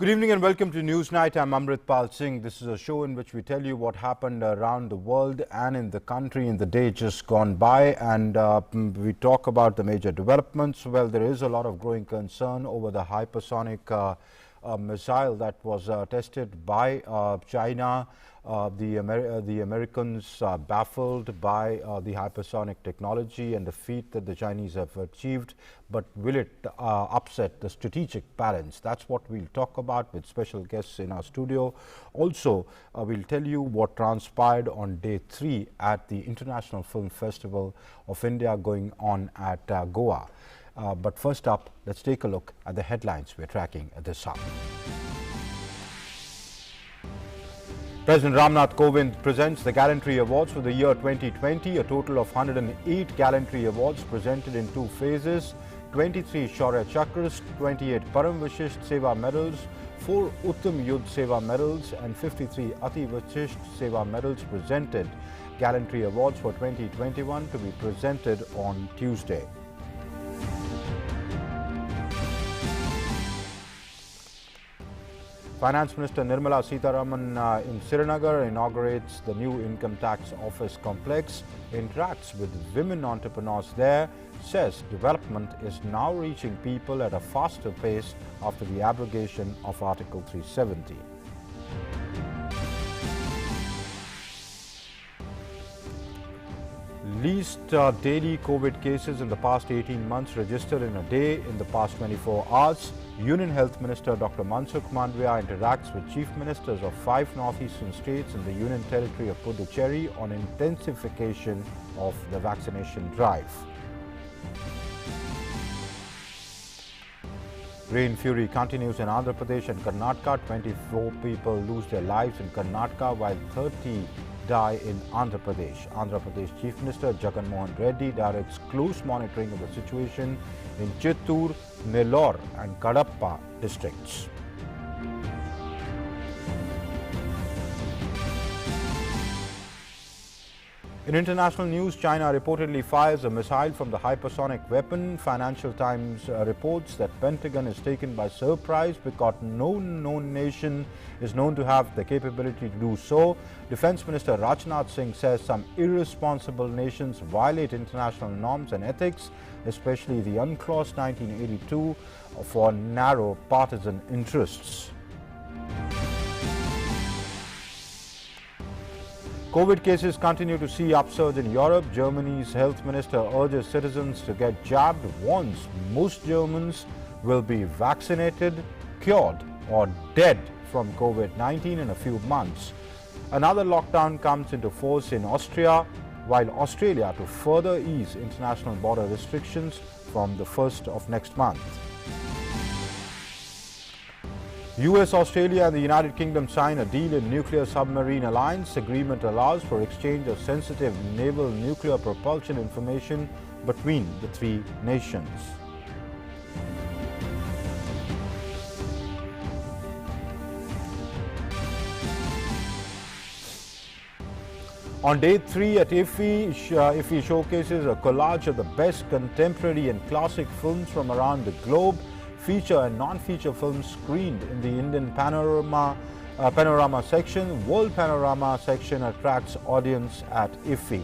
Good evening and welcome to News Night. I'm Amritpal Singh. This is a show in which we tell you what happened around the world and in the country in the day just gone by, and we talk about the major developments. Well, there is a lot of growing concern over the hypersonic missile that was tested by China. The Americans are baffled by the hypersonic technology and the feat that the Chinese have achieved, but will it upset the strategic balance? That's what we'll talk about with special guests in our studio. Also, we'll tell you what transpired on day 3 at the International Film Festival of India going on at Goa. But first up, let's take a look at the headlines we're tracking at this hour. President Ram Nath Kovind presents the Gallantry Awards for the year 2020. A total of 108 Gallantry Awards presented in 2 phases, 23 Shaurya Chakras, 28 Param Vishisht Seva Medals, 4 Uttam Yudh Seva Medals and 53 Ati Vishisht Seva Medals presented. Gallantry Awards for 2021 to be presented on Tuesday. Finance Minister Nirmala Sitharaman in Srinagar inaugurates the new income tax office complex, interacts with women entrepreneurs there, says development is now reaching people at a faster pace after the abrogation of Article 370. Least daily COVID cases in the past 18 months registered in a day in the past 24 hours. Union Health Minister Dr. Mansukh Mandavia interacts with Chief Ministers of 5 northeastern states in the Union Territory of Puducherry on intensification of the vaccination drive. Rain fury continues in Andhra Pradesh and Karnataka. 24 people lose their lives in Karnataka while 30 die in Andhra Pradesh. Andhra Pradesh Chief Minister Jagan Mohan Reddy directs close monitoring of the situation in Chittoor, Nellore and Kadapa districts. In international news, China reportedly fires a missile from the hypersonic weapon. Financial Times reports that Pentagon is taken by surprise because no known nation is known to have the capability to do so. Defense Minister Rajnath Singh says some irresponsible nations violate international norms and ethics, especially the UNCLOS 1982 for narrow partisan interests. COVID cases continue to see upsurge in Europe. Germany's health minister urges citizens to get jabbed, warns most Germans will be vaccinated, cured or dead from COVID-19 in a few months. Another lockdown comes into force in Austria, while Australia to further ease international border restrictions from the 1st of next month. US, Australia and the United Kingdom sign a deal in nuclear submarine alliance. Agreement allows for exchange of sensitive naval nuclear propulsion information between the 3 nations. On day 3 at IFFI showcases a collage of the best contemporary and classic films from around the globe. Feature and non-feature films screened in the Indian Panorama section. World Panorama section attracts audience at IFFI.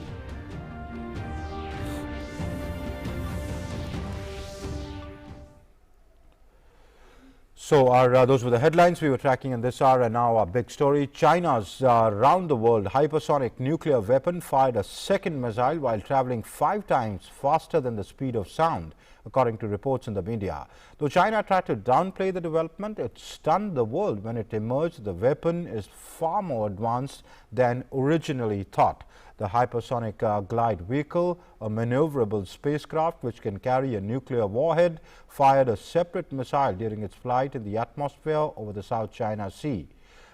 So those were the headlines we were tracking in this hour, and now our big story. China's round the world hypersonic nuclear weapon fired a second missile while traveling 5 times faster than the speed of sound, according to reports in the media. Though China tried to downplay the development, it stunned the world when it emerged the weapon is far more advanced than originally thought. The hypersonic glide vehicle, a maneuverable spacecraft which can carry a nuclear warhead, fired a separate missile during its flight in the atmosphere over the South China Sea.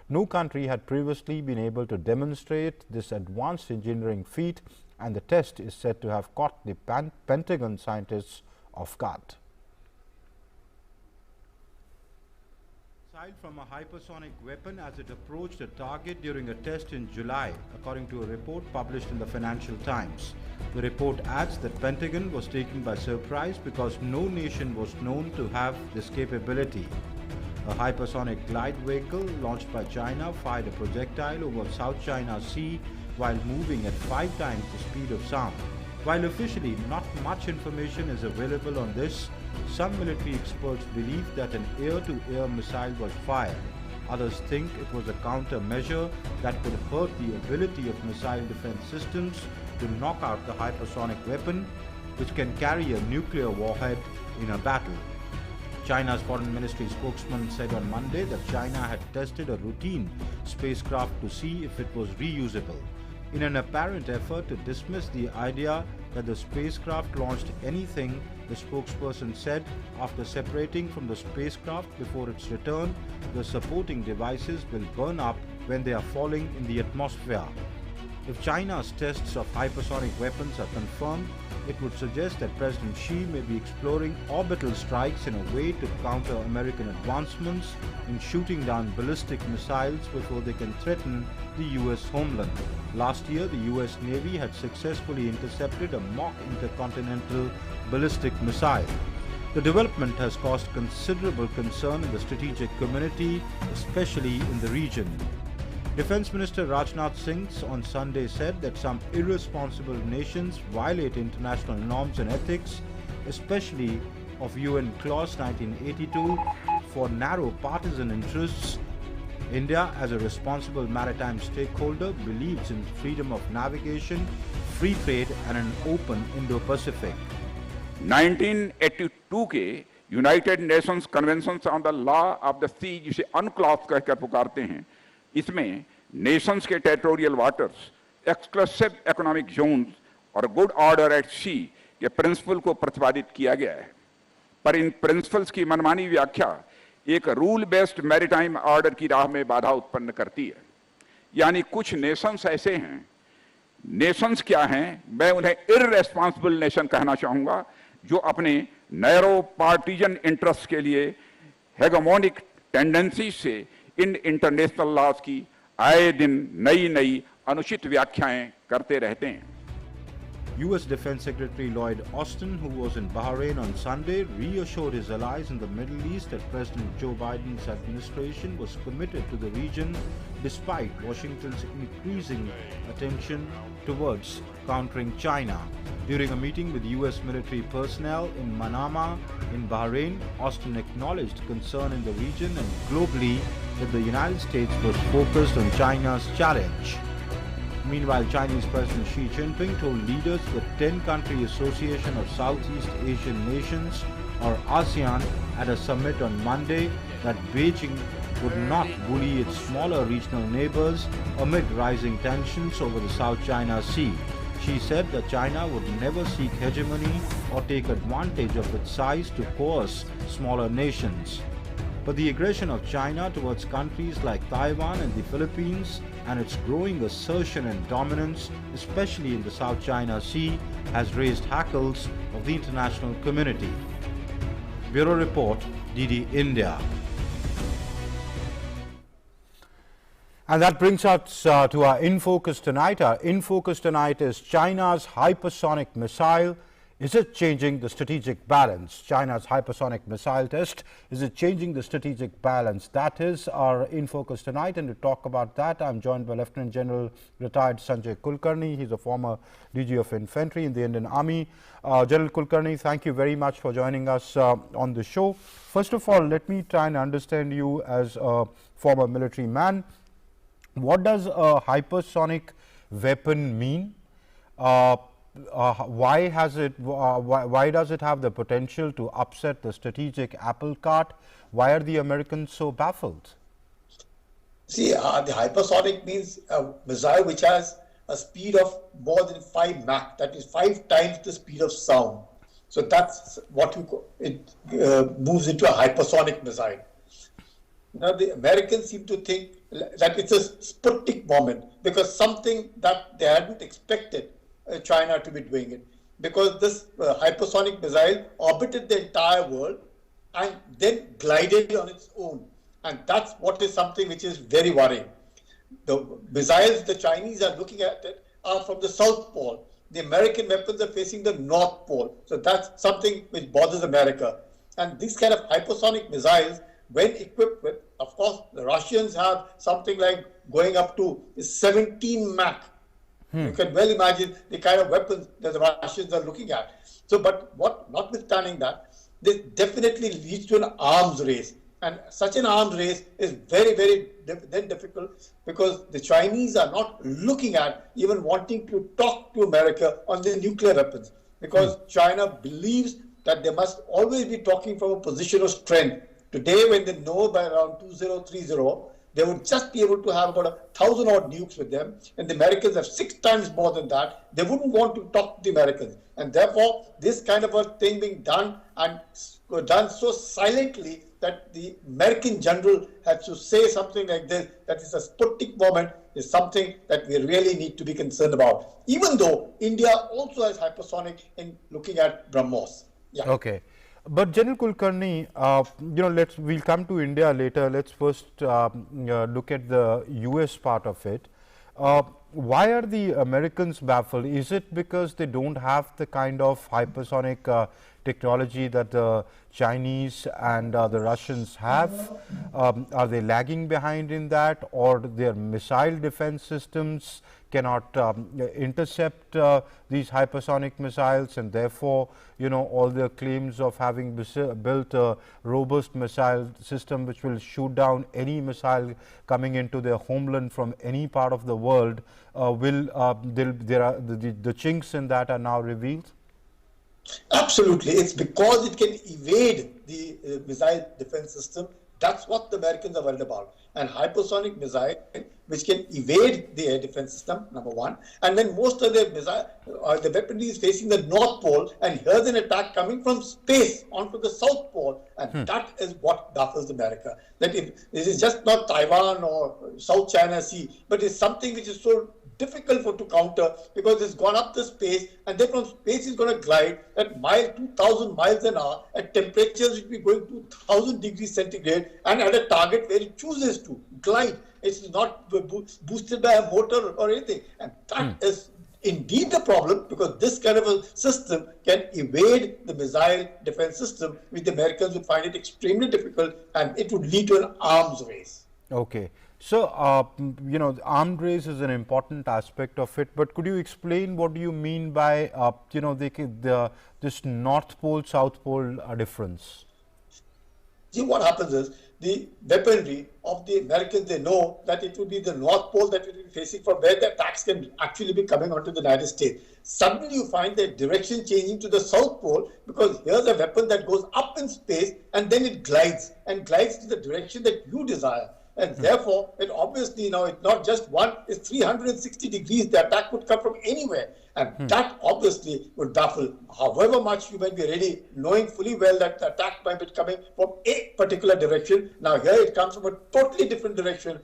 No country had previously been able to demonstrate this advanced engineering feat, and the test is said to have caught the Pentagon scientists off guard. Missile from a hypersonic weapon as it approached a target during a test in July, according to a report published in the Financial Times. The report adds that Pentagon was taken by surprise because no nation was known to have this capability. A hypersonic glide vehicle launched by China fired a projectile over South China Sea while moving at 5 times the speed of sound. While officially not much information is available on this, some military experts believe that an air-to-air missile was fired. Others think it was a countermeasure that could hurt the ability of missile defense systems to knock out the hypersonic weapon, which can carry a nuclear warhead in a battle. China's foreign ministry spokesman said on Monday that China had tested a routine spacecraft to see if it was reusable, in an apparent effort to dismiss the idea that the spacecraft launched anything. The spokesperson said after separating from the spacecraft before its return, the supporting devices will burn up when they are falling in the atmosphere. If China's tests of hypersonic weapons are confirmed, it would suggest that President Xi may be exploring orbital strikes in a way to counter American advancements in shooting down ballistic missiles before they can threaten the US homeland. Last year, the US Navy had successfully intercepted a mock intercontinental ballistic missile. The development has caused considerable concern in the strategic community, especially in the region. Defense Minister Rajnath Singh on Sunday said that some irresponsible nations violate international norms and ethics, especially of UN Clause 1982 for narrow partisan interests. India, as a responsible maritime stakeholder, believes in freedom of navigation, free trade and an open Indo-Pacific. 1982 के United Nations Convention on the law of the sea, जिसे UNCLOS कहकर पुकारते हैं, इसमें nations के territorial waters, exclusive economic zones और good order at sea के principle को प्रतिपादित किया गया है। पर इन प्रिंसिपल्स की मनमानी व्याख्या एक रूल बेस्ड मैरिटाइम ऑर्डर की राह में बाधा उत्पन्न करती है। यानी कुछ नेशंस ऐसे हैं, नेशंस क्या हैं, मैं उन्हें इररेस्पॉन्सिबल नेशन कहना चाहूंगा, जो अपने नैरो पार्टीजन इंटरेस्ट के लिए हेगेमोनिक टेंडेंसी से इन इंटरनेशनल लॉज की आए दिन नई नई अनुचित व्याख्याएं करते रहते हैं। US Defense Secretary Lloyd Austin, who was in Bahrain on Sunday, reassured his allies in the Middle East that President Joe Biden's administration was committed to the region despite Washington's increasing attention towards countering China. During a meeting with US military personnel in Manama in Bahrain, Austin acknowledged concern in the region and globally that the United States was focused on China's challenge. Meanwhile, Chinese President Xi Jinping told leaders of the 10-country Association of Southeast Asian Nations, or ASEAN, at a summit on Monday that Beijing would not bully its smaller regional neighbors amid rising tensions over the South China Sea. Xi said that China would never seek hegemony or take advantage of its size to coerce smaller nations. But the aggression of China towards countries like Taiwan and the Philippines and its growing assertion and dominance, especially in the South China Sea, has raised hackles of the international community. Bureau Report, DD India. And that brings us to our In Focus tonight. Our In Focus tonight is China's hypersonic missile. Is it changing the strategic balance? China's hypersonic missile test, is it changing the strategic balance? That is our In Focus tonight, and to talk about that, I'm joined by Lieutenant General retired Sanjay Kulkarni. He's a former DG of Infantry in the Indian Army. General Kulkarni, thank you very much for joining us on the show. First of all, let me try and understand you as a former military man. What does a hypersonic weapon mean? Why does it have the potential to upset the strategic apple cart? Why are the Americans so baffled? See, the hypersonic means a missile which has a speed of more than 5 Mach, that is 5 times the speed of sound. So that's what it moves into a hypersonic missile. Now the Americans seem to think that it's a Sputnik moment, because something that they hadn't expected China to be doing it, because this hypersonic missile orbited the entire world and then glided on its own, and that's what is something which is very worrying. The missiles the Chinese are looking at it are from the South Pole. The American weapons are facing the North Pole, so that's something which bothers America. And these kind of hypersonic missiles when equipped with, of course, the Russians have something like going up to 17 Mach. You can well imagine the kind of weapons that the Russians are looking at. So, but notwithstanding that, this definitely leads to an arms race. And such an arms race is very, very difficult, because the Chinese are not looking at even wanting to talk to America on the nuclear weapons, because China believes that they must always be talking from a position of strength. Today, when they know by around 2030, they would just be able to have about 1,000 odd nukes with them, and the Americans have 6 times more than that. They wouldn't want to talk to the Americans, and therefore this kind of a thing being done, and done so silently that the American general has to say something like this, that is a Sputnik moment, is something that we really need to be concerned about, even though India also has hypersonic in looking at BrahMos. Yeah. Okay. But General Kulkarni, we'll come to India later. Let's first look at the US part of it. Why are the Americans baffled? Is it because they don't have the kind of hypersonic technology that the Chinese and the Russians have? Are they lagging behind in that, or their missile defense systems cannot intercept these hypersonic missiles, and therefore, all their claims of having built a robust missile system which will shoot down any missile coming into their homeland from any part of the world, the chinks in that are now revealed? Absolutely. It's because it can evade the missile defense system. That's what the Americans are worried about. And hypersonic missile, which can evade the air defense system, number one. And then most of the missile, the weaponry is facing the North Pole, and here's an attack coming from space onto the South Pole. And that is what baffles America. That this is just not Taiwan or South China Sea, but it's something which is so difficult to counter, because it's gone up the space, and then from space it's going to glide at 2,000 miles an hour at temperatures which will be going to 1,000 degrees centigrade, and at a target where it chooses to glide. It's not boosted by a motor or anything, and that is indeed the problem, because this kind of a system can evade the missile defense system, which the Americans would find it extremely difficult, and it would lead to an arms race. Okay. So, armed race is an important aspect of it, but could you explain what do you mean by, this North Pole, South Pole difference? See, what happens is, the weaponry of the Americans, they know that it will be the North Pole that will be facing from where the attacks can actually be coming onto the United States. Suddenly you find the direction changing to the South Pole, because here's a weapon that goes up in space and then it glides to the direction that you desire. And therefore, it obviously now it's not just one, it's 360 degrees. The attack could come from anywhere. And that obviously would baffle however much you might be ready, knowing fully well that the attack might be coming from a particular direction. Now here it comes from a totally different direction.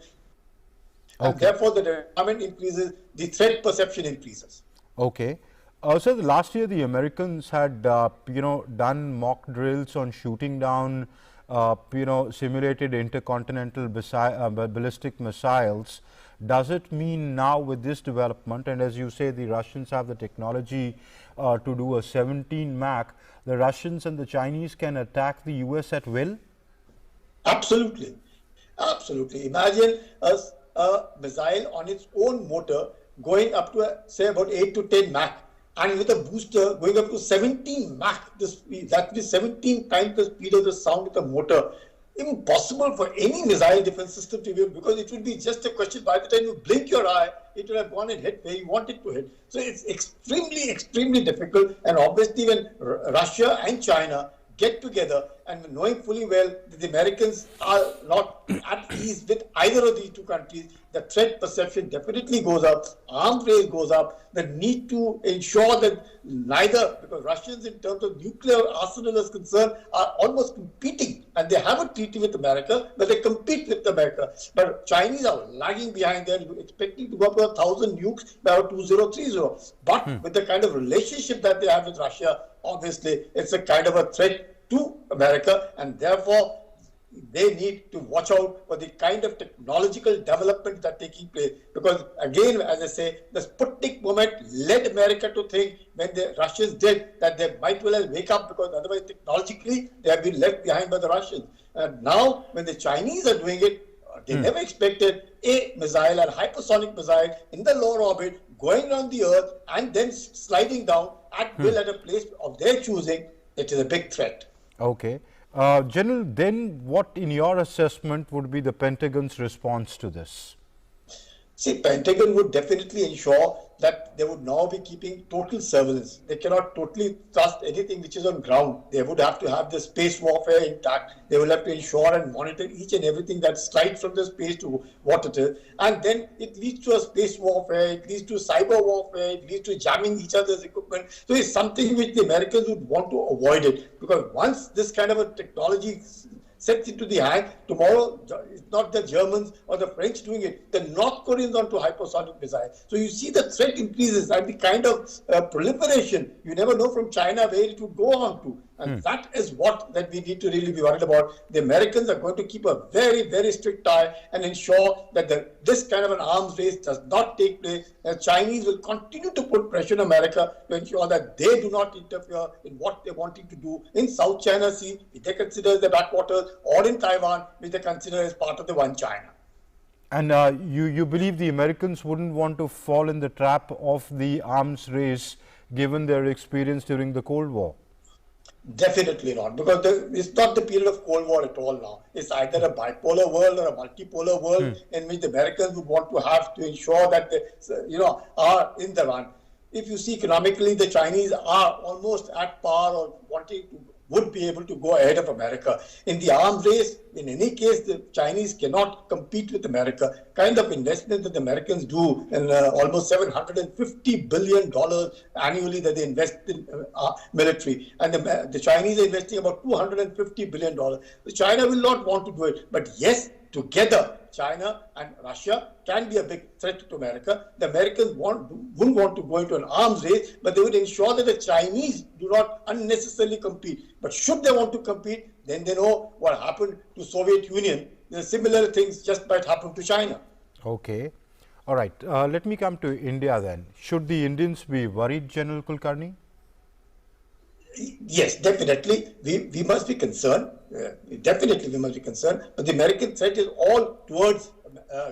And therefore the requirement increases, the threat perception increases. Okay. So last year the Americans had, done mock drills on shooting down simulated intercontinental ballistic missiles. Does it mean now with this development, and as you say, the Russians have the technology to do a 17 Mach, the Russians and the Chinese can attack the US at will? Absolutely. Absolutely. Imagine a missile on its own motor going up to, say, about 8 to 10 Mach. And with a booster going up to 17 Mach, the speed, that is 17 times the speed of the sound with a motor. Impossible for any missile defense system to be, because it will be just a question, by the time you blink your eye, it will have gone and hit where you want it to hit. So it's extremely, extremely difficult. And obviously when Russia and China get together, and knowing fully well that the Americans are not at ease with either of these two countries, the threat perception definitely goes up, arms race goes up, the need to ensure that neither, because Russians in terms of nuclear arsenal is concerned are almost competing, and they have a treaty with America, but they compete with America. But Chinese are lagging behind there, expecting to go up to 1,000 nukes by 2030. But with the kind of relationship that they have with Russia, obviously it's a kind of a threat to America, and therefore they need to watch out for the kind of technological development that are taking place. Because again, as I say, the Sputnik moment led America to think, when the Russians did, that they might well wake up, because otherwise technologically they have been left behind by the Russians. And now, when the Chinese are doing it, they never expected a missile, a hypersonic missile in the lower orbit, going around the Earth and then sliding down at will at a place of their choosing. It is a big threat. Okay. General, then what in your assessment would be the Pentagon's response to this? See, Pentagon would definitely ensure that they would now be keeping total surveillance. They cannot totally trust anything which is on ground. They would have to have the space warfare intact. They will have to ensure and monitor each and everything that slides from the space to what it is. And then it leads to a space warfare, it leads to cyber warfare, it leads to jamming each other's equipment. So it's something which the Americans would want to avoid it. Because once this kind of a technology sets into the hand, tomorrow it's not the Germans or the French doing it, the North Koreans onto hypersonic missiles. So you see the threat increases and the kind of proliferation, you never know from China where it would go on to. And that is what that we need to really be worried about. The Americans are going to keep a very, very strict eye and ensure that this kind of an arms race does not take place. The Chinese will continue to put pressure on America to ensure that they do not interfere in what they're wanting to do in South China Sea, which they consider as the backwaters, or in Taiwan, which they consider as part of the one China. And you believe the Americans wouldn't want to fall in the trap of the arms race given their experience during the Cold War? Definitely not, because it's not the period of Cold War at all now. It's either a bipolar world or a multipolar world in which the Americans would want to have to ensure that they, are in the run. If you see economically, the Chinese are almost at par or would be able to go ahead of America. In the arms race, in any case, the Chinese cannot compete with America. Kind of investment that the Americans do, and almost $750 billion annually that they invest in military. And the Chinese are investing about $250 billion. China will not want to do it. But yes, together, China and Russia can be a big threat to America. The Americans wouldn't want to go into an arms race, but they would ensure that the Chinese do not unnecessarily compete. But should they want to compete, then they know what happened to Soviet Union. The similar things just might happen to China. Okay. All right. Let me come to India then. Should the Indians be worried, General Kulkarni? Yes, definitely. We must be concerned. Definitely we must be concerned. But the American threat is all towards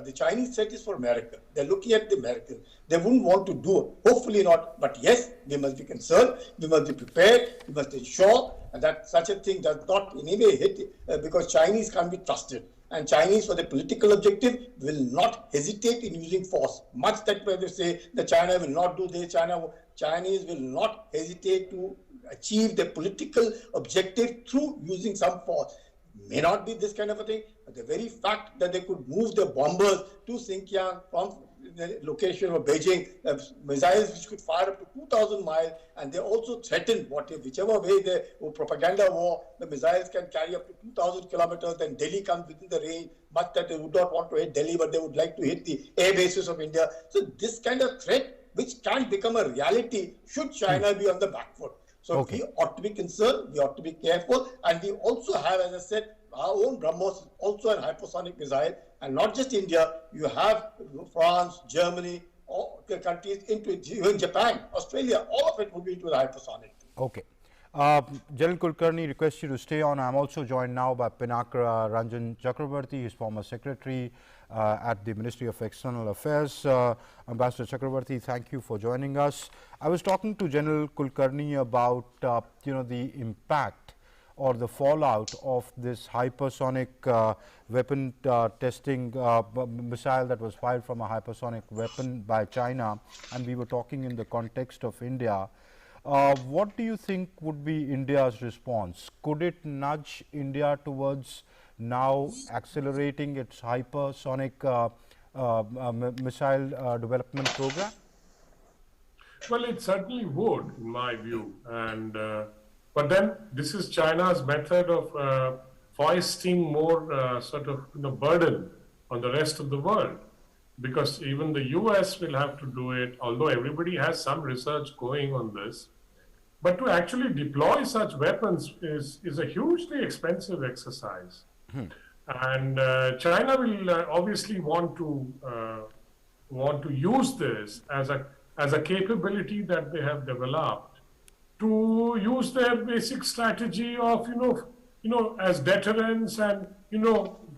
the Chinese threat is for America. They're looking at the Americans. They wouldn't want to do it. Hopefully not. But yes, we must be concerned. We must be prepared. We must ensure that such a thing does not in any way hit because Chinese can't be trusted. And Chinese, for the political objective, will not hesitate in using force. Much that way they say that China will not do this, Chinese will not hesitate to achieve their political objective through using some force. May not be this kind of a thing, but the very fact that they could move their bombers to Xinjiang from the location of Beijing, missiles which could fire up to 2,000 miles, and they also threatened whichever way the propaganda war, the missiles can carry up to 2,000 kilometers, then Delhi comes within the range, much that they would not want to hit Delhi, but they would like to hit the air bases of India. So this kind of threat, which can become a reality, should China be on the back foot. So we ought to be concerned, we ought to be careful, and we also have, as I said, our own BrahMos, also a hypersonic missile, and not just India. You have France, Germany, all the countries, even Japan, Australia, all of it would be into the hypersonic. Okay. General Kulkarni, request you to stay on. I'm also joined now by Pinakara Ranjan Chakrabarti, his former secretary at the Ministry of External Affairs. Ambassador Chakrabarti, thank you for joining us. I was talking to General Kulkarni about the impact or the fallout of this hypersonic weapon testing missile that was fired from a hypersonic weapon by China, and we were talking in the context of India. What do you think would be India's response? Could it nudge India towards now accelerating its hypersonic missile development program? Well, it certainly would, in my view. And but then this is China's method of foisting more burden on the rest of the world, because even the US will have to do it, although everybody has some research going on this. But to actually deploy such weapons is a hugely expensive exercise. And China will obviously want to use this as a capability that they have developed to use their basic strategy of as deterrence and,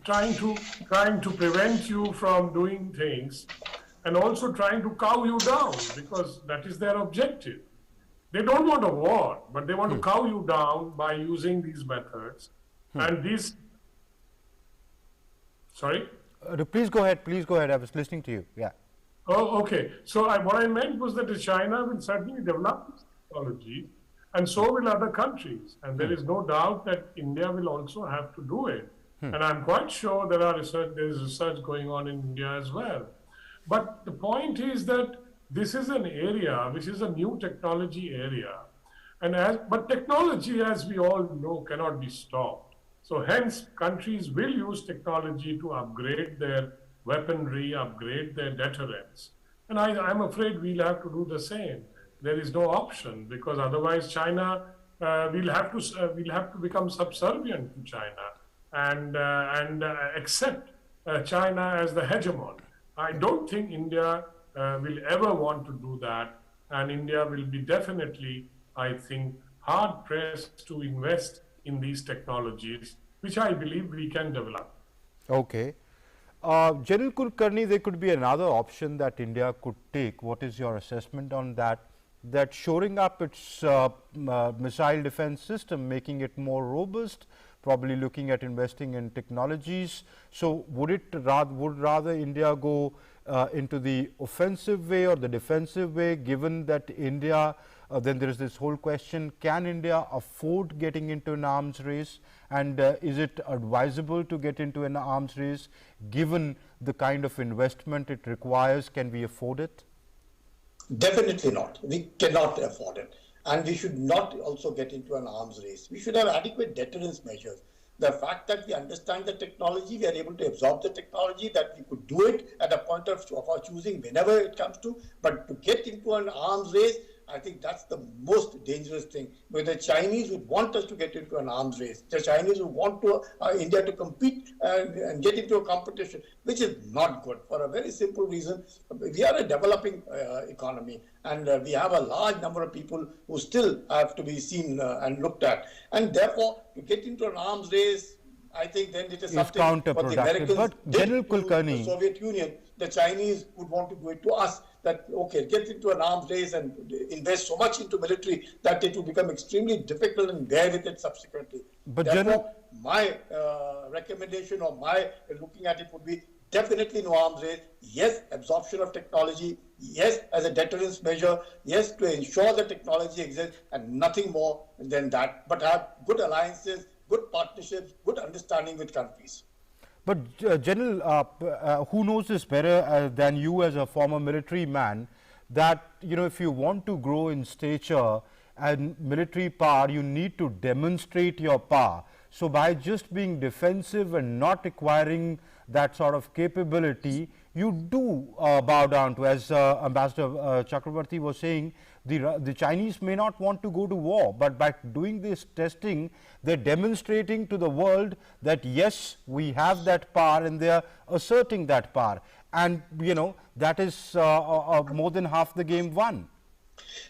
trying to prevent you from doing things, and also trying to cow you down, because that is their objective. They don't want a war, but they want to cow you down by using these methods. And these, sorry? Please go ahead, I was listening to you, yeah. Oh, okay. So what I meant was that China will certainly develop this technology, and so will other countries. And there is no doubt that India will also have to do it. And I'm quite sure there is research going on in India as well. But the point is that this is an area which is a new technology area. But technology, as we all know, cannot be stopped. So hence, countries will use technology to upgrade their weaponry, upgrade their deterrence. And I'm afraid we'll have to do the same. There is no option, because otherwise China will have to become subservient to China and accept China as the hegemon. I don't think India will ever want to do that, and India will be definitely, I think, hard pressed to invest in these technologies, which I believe we can develop. Okay. General Kulkarni, there could be another option that India could take. What is your assessment on that? That shoring up its missile defense system, making it more robust, probably looking at investing in technologies. So would rather India go into the offensive way or the defensive way, given that India, then there is this whole question, can India afford getting into an arms race, and is it advisable to get into an arms race given the kind of investment it requires? Can we afford it? Definitely not. We cannot afford it. And we should not also get into an arms race. We should have adequate deterrence measures. The fact that we understand the technology, we are able to absorb the technology, that we could do it at a point of our choosing whenever it comes to. But to get into an arms race, I think that's the most dangerous thing. Where the Chinese would want us to get into an arms race. The Chinese would want India to compete and get into a competition, which is not good for a very simple reason. We are a developing economy, and we have a large number of people who still have to be seen and looked at. And therefore, to get into an arms race, I think then it is something what the Americans did to the Soviet Union. The Chinese would want to do it to us. That, okay, get into an arms race and invest so much into military that it will become extremely difficult and bear with it subsequently. But therefore, my recommendation or my looking at it would be definitely no arms race. Yes, absorption of technology. Yes, as a deterrence measure. Yes, to ensure that technology exists, and nothing more than that. But have good alliances, good partnerships, good understanding with countries. But General, who knows this better than you as a former military man, that if you want to grow in stature and military power, you need to demonstrate your power. So by just being defensive and not acquiring that sort of capability, you do bow down to, as Ambassador Chakrabarti was saying, the Chinese may not want to go to war, but by doing this testing, they're demonstrating to the world that yes, we have that power, and they're asserting that power. And that is more than half the game won.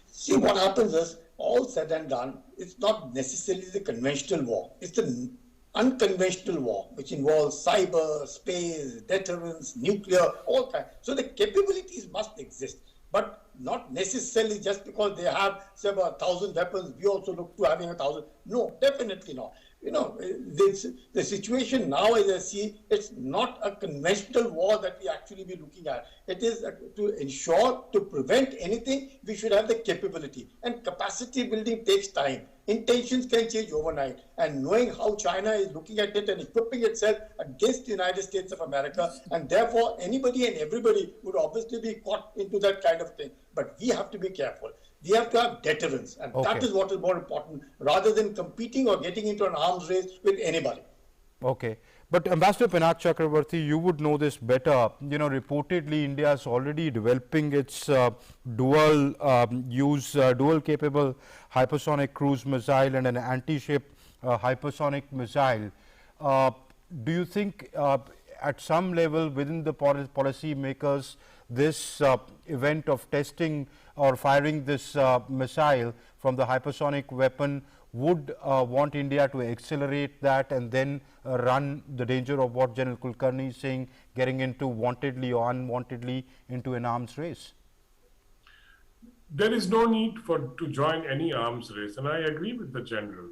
See, what happens is, all said and done, it's not necessarily the conventional war. It's the unconventional war, which involves cyber, space, deterrence, nuclear, all kinds. So the capabilities must exist, but not necessarily just because they have, say, about 1,000 weapons, we also look to having 1,000. No, definitely not. The situation now, as I see, it's not a conventional war that we actually be looking at. It is to ensure, to prevent anything, we should have the capability. And capacity building takes time. Intentions can change overnight. And knowing how China is looking at it and equipping itself against the United States of America, and therefore anybody and everybody would obviously be caught into that kind of thing. But we have to be careful. We have to have deterrence, and that is what is more important, rather than competing or getting into an arms race with anybody. Okay. But Ambassador Pinaki Chakrabarti, you would know this better. Reportedly India is already developing its dual capable hypersonic cruise missile and an anti-ship hypersonic missile. Do you think at some level within the policy makers, this event of testing or firing this missile from the hypersonic weapon would want India to accelerate that and then run the danger of what General Kulkarni is saying, getting into wantedly or unwantedly into an arms race? There is no need to join any arms race, and I agree with the General.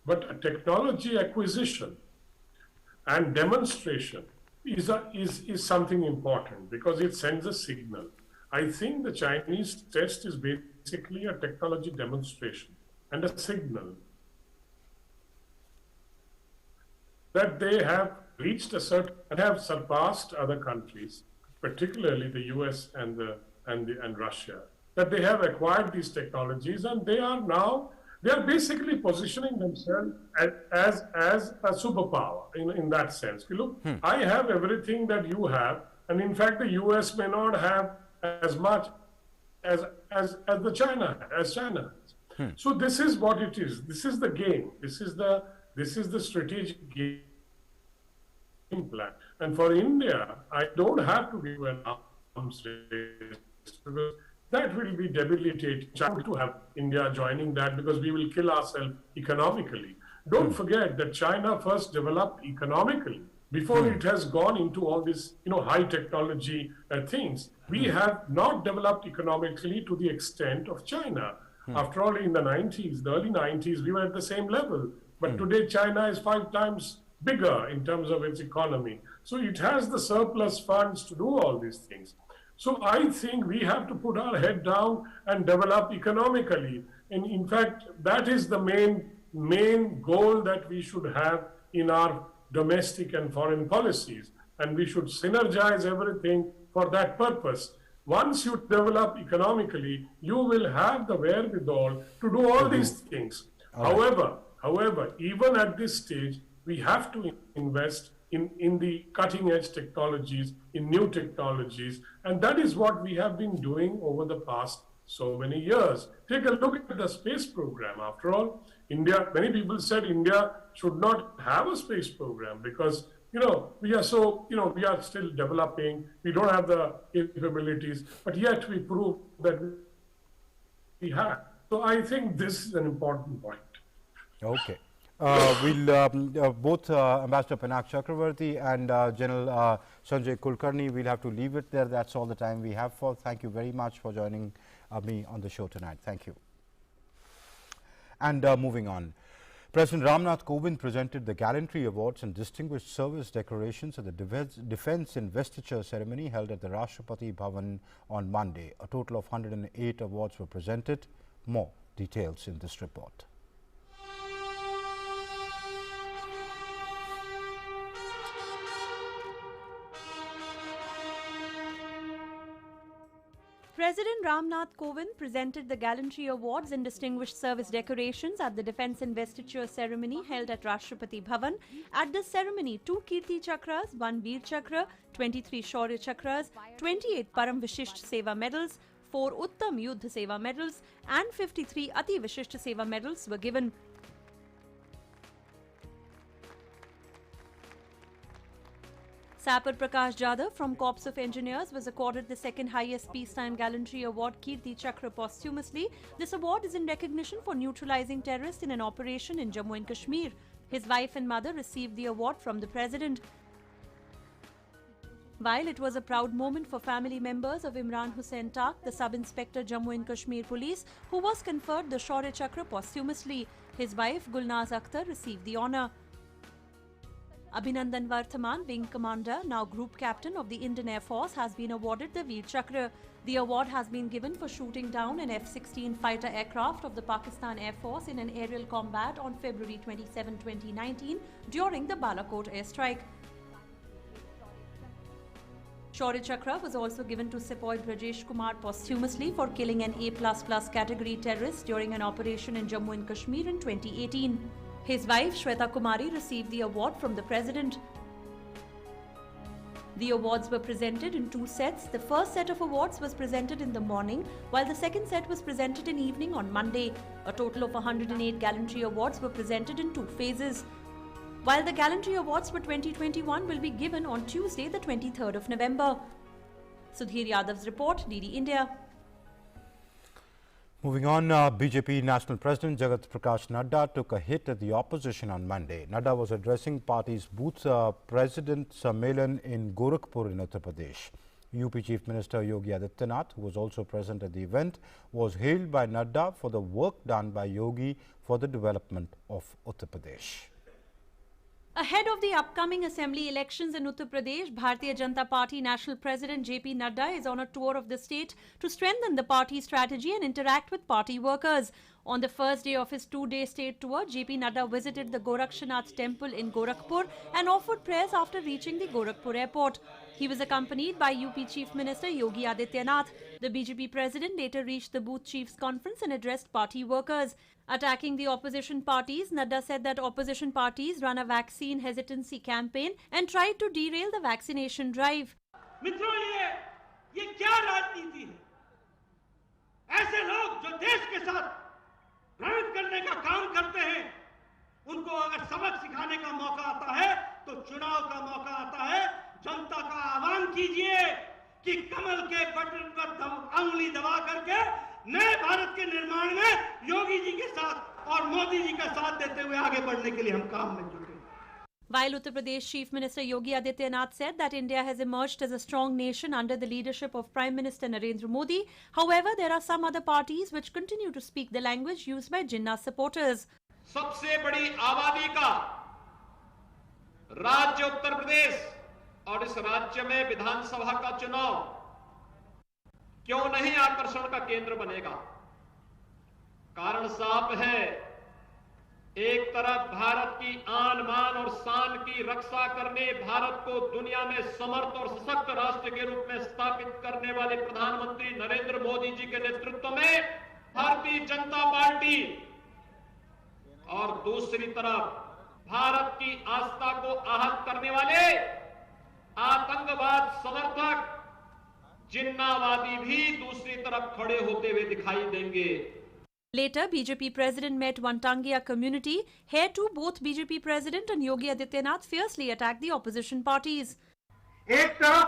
But a technology acquisition and demonstration is something important because it sends a signal. I think the Chinese test is basically a technology demonstration and a signal that they have reached a certain and have surpassed other countries, particularly the US and Russia, that they have acquired these technologies and they are basically positioning themselves as a superpower in that sense. Look, I have everything that you have, and in fact the US may not have as much as China has. So this is what it is. This is the game. This is the strategic game plan. And for India, I don't have to give an arms race because that will be debilitating to have India joining that because we will kill ourselves economically. Don't forget that China first developed economically before it has gone into all this, high technology things. We have not developed economically to the extent of China. After all, in the early 90s, we were at the same level. But today, China is 5 times bigger in terms of its economy. So it has the surplus funds to do all these things. So I think we have to put our head down and develop economically. And in fact, that is the main goal that we should have in our domestic and foreign policies. And we should synergize everything for that purpose. Once you develop economically, you will have the wherewithal to do all these things. However, even at this stage, we have to invest in the cutting edge technologies, in new technologies, and that is what we have been doing over the past so many years. Take a look at the space program. After all, many people said India should not have a space program because we are still developing, we don't have the capabilities, but yet we prove that we have. So I think this is an important point. Okay. We'll both Ambassador Pinaki Chakravarti and General Sanjay Kulkarni, we'll have to leave it there. That's all the time we have for. Thank you very much for joining me on the show tonight. Thank you. And moving on. President Ram Nath Kovind presented the Gallantry Awards and Distinguished Service Decorations at the Defence Investiture ceremony held at the Rashtrapati Bhavan on Monday. A total of 108 awards were presented. More details in this report. President Ram Nath Kovind presented the Gallantry Awards and Distinguished Service Decorations at the Defence Investiture ceremony held at Rashtrapati Bhavan. At this ceremony, 2 Kirti Chakras, 1 Veer Chakra, 23 Shaurya Chakras, 28 Param Vishisht Seva Medals, 4 Uttam Yuddha Seva Medals and 53 Ati Vishisht Seva Medals were given. Sapper Prakash Yadav from Corps of Engineers was accorded the second highest Peacetime Gallantry Award, Kirti Chakra, posthumously. This award is in recognition for neutralizing terrorists in an operation in Jammu and Kashmir. His wife and mother received the award from the President. While it was a proud moment for family members of Imran Hussain Tak, the Sub-Inspector Jammu and Kashmir Police, who was conferred the Shaurya Chakra posthumously, his wife Gulnaz Akhtar received the honour. Abhinandan Varthaman, Wing Commander, now Group Captain of the Indian Air Force, has been awarded the Veer Chakra. The award has been given for shooting down an F-16 fighter aircraft of the Pakistan Air Force in an aerial combat on February 27, 2019 during the Balakot airstrike. Shaurya Chakra was also given to Sepoy Brajesh Kumar posthumously for killing an A++ category terrorist during an operation in Jammu and Kashmir in 2018. His wife Shweta Kumari received the award from the President. The awards were presented in 2 sets. The first set of awards was presented in the morning, while the second set was presented in evening on Monday. A total of 108 Gallantry Awards were presented in 2 phases. While the Gallantry Awards for 2021 will be given on Tuesday, the 23rd of November. Sudhir Yadav's report, DD India. Moving on, BJP National President Jagat Prakash Nadda took a hit at the opposition on Monday. Nadda was addressing party's Booth President Sammelan in Gorakhpur in Uttar Pradesh. UP Chief Minister Yogi Adityanath, who was also present at the event, was hailed by Nadda for the work done by Yogi for the development of Uttar Pradesh. Ahead of the upcoming assembly elections in Uttar Pradesh, Bharatiya Janata Party National President JP Nadda is on a tour of the state to strengthen the party strategy and interact with party workers. On the first day of his two-day state tour, JP Nadda visited the Gorakshanath temple in Gorakhpur and offered prayers after reaching the Gorakhpur airport. He was accompanied by UP Chief Minister Yogi Adityanath. The BJP president later reached the Booth Chiefs Conference and addressed party workers. Attacking the opposition parties, Nadda said that opposition parties run a vaccine hesitancy campaign and tried to derail the vaccination drive. मित्रों, ये क्या राजनीति है? ऐसे लोग जो देश के साथ भ्रमित करने का काम करते हैं, उनको अगर सबक सिखाने का मौका आता है, तो चुनाव का मौका आता है। जनता का आह्वान कीजिए कि कमल के बटन पर अंगुली दबा करके नए भारत के निर्माण में योगी जी के साथ और मोदी जी का साथ देते हुए आगे बढ़ने के लिए हम काम में जुटे। While Uttar Pradesh Chief Minister Yogi Adityanath said that India has emerged as a strong nation under the leadership of Prime Minister Narendra Modi, however, there are some other parties which continue to speak the language used by Jinnah supporters. सबसे बड़ी आबादी का राज्य उत्तर प्रदेश और इस राज्य में विधानसभा का चुनाव क्यों नहीं आकर्षण का केंद्र बनेगा? कारण साफ है, एक तरफ भारत की आन बान और शान की रक्षा करने, भारत को दुनिया में समर्थ और सशक्त राष्ट्र के रूप में स्थापित करने वाले प्रधानमंत्री नरेंद्र मोदी जी के नेतृत्व में भारतीय जनता पार्टी, और दूसरी तरफ भारत की आस्था को आहत करने वाले आतंकवाद समर्थक जिन्नावादी भी दूसरी तरफ खड़े होते हुए दिखाई देंगे। Later, BJP President met Vantangia community. Here too, both BJP President and Yogi Adityanath fiercely attacked the opposition parties. एक तरफ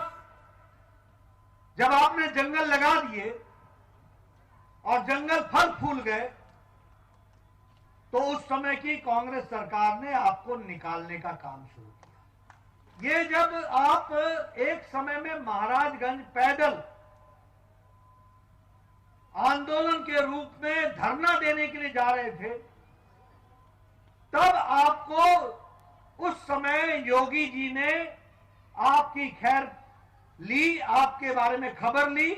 जब आपने जंगल लगा दिए और जंगल फल फूल गए, तो उस समय की कांग्रेस सरकार ने आपको निकालने का काम शुरू किया। ये जब आप एक समय में महाराजगंज पैदल आंदोलन के रूप में धरना देने के लिए जा रहे थे, तब आपको उस समय योगी जी ने आपकी खैर ली, आपके बारे में खबर ली,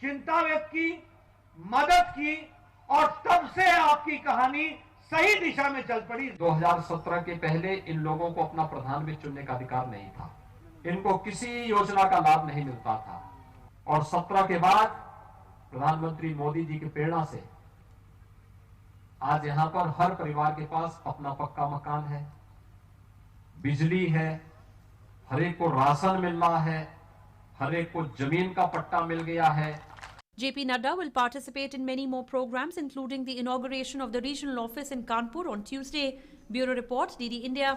चिंता व्यक्त की, मदद की, और तब से आपकी कहानी सही दिशा में चल पड़ी। 2017 के पहले इन लोगों को अपना प्रधानमंत्री चुनने का अधिकार नहीं था, इनको किसी योजना का लाभ नहीं मिलता था, और 17 के बाद प्रधानमंत्री मोदी जी की प्रेरणा से आज यहां पर हर परिवार के पास अपना पक्का मकान है, बिजली है, हर एक को राशन मिल रहा है, हर एक को जमीन का पट्टा मिल गया है। JP Nadda will participate in many more programs, including the inauguration of the regional office in Kanpur on Tuesday. Bureau Report, DD India.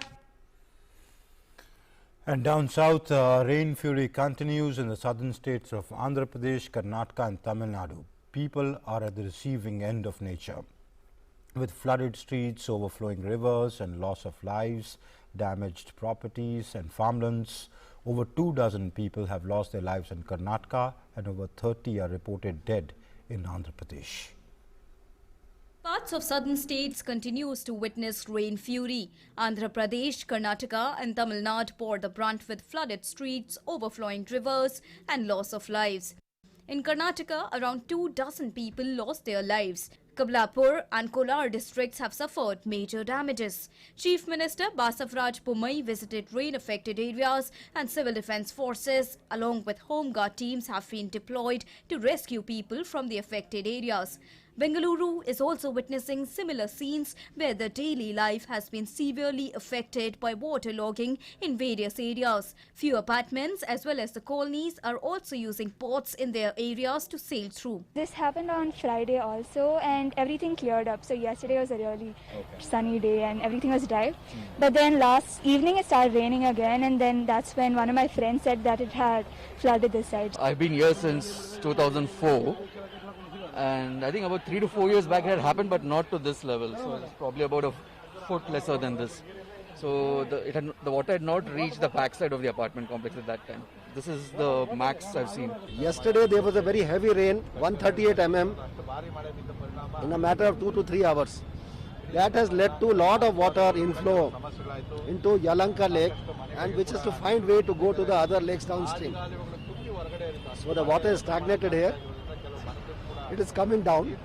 And down south, rain fury continues in the southern states of Andhra Pradesh, Karnataka and Tamil Nadu. People are at the receiving end of nature. With flooded streets, overflowing rivers and loss of lives, damaged properties and farmlands, over 24 people have lost their lives in Karnataka and over 30 are reported dead in Andhra Pradesh. Parts of southern states continues to witness rain fury. Andhra Pradesh, Karnataka and Tamil Nadu bore the brunt with flooded streets, overflowing rivers and loss of lives. In Karnataka, around 24 people lost their lives. Kablapur and Kolar districts have suffered major damages. Chief Minister Basavaraj Bommai visited rain-affected areas and civil defence forces along with home guard teams have been deployed to rescue people from the affected areas. Bengaluru is also witnessing similar scenes where the daily life has been severely affected by waterlogging in various areas. Few apartments as well as the colonies are also using boats in their areas to sail through. This happened on Friday also and everything cleared up. So yesterday was a really sunny day and everything was dry. But then last evening it started raining again and then that's when one of my friends said that it had flooded this side. I've been here since 2004. And I think about 3 to 4 years back it had happened, but not to this level. So it's probably about a foot lesser than this. So the water had not reached the backside of the apartment complex at that time. This is the max I've seen. Yesterday there was a very heavy rain, 138 mm, in a matter of 2 to 3 hours. That has led to a lot of water inflow into Yalanka Lake, and which is to find way to go to the other lakes downstream. So the water is stagnated here. It is coming down.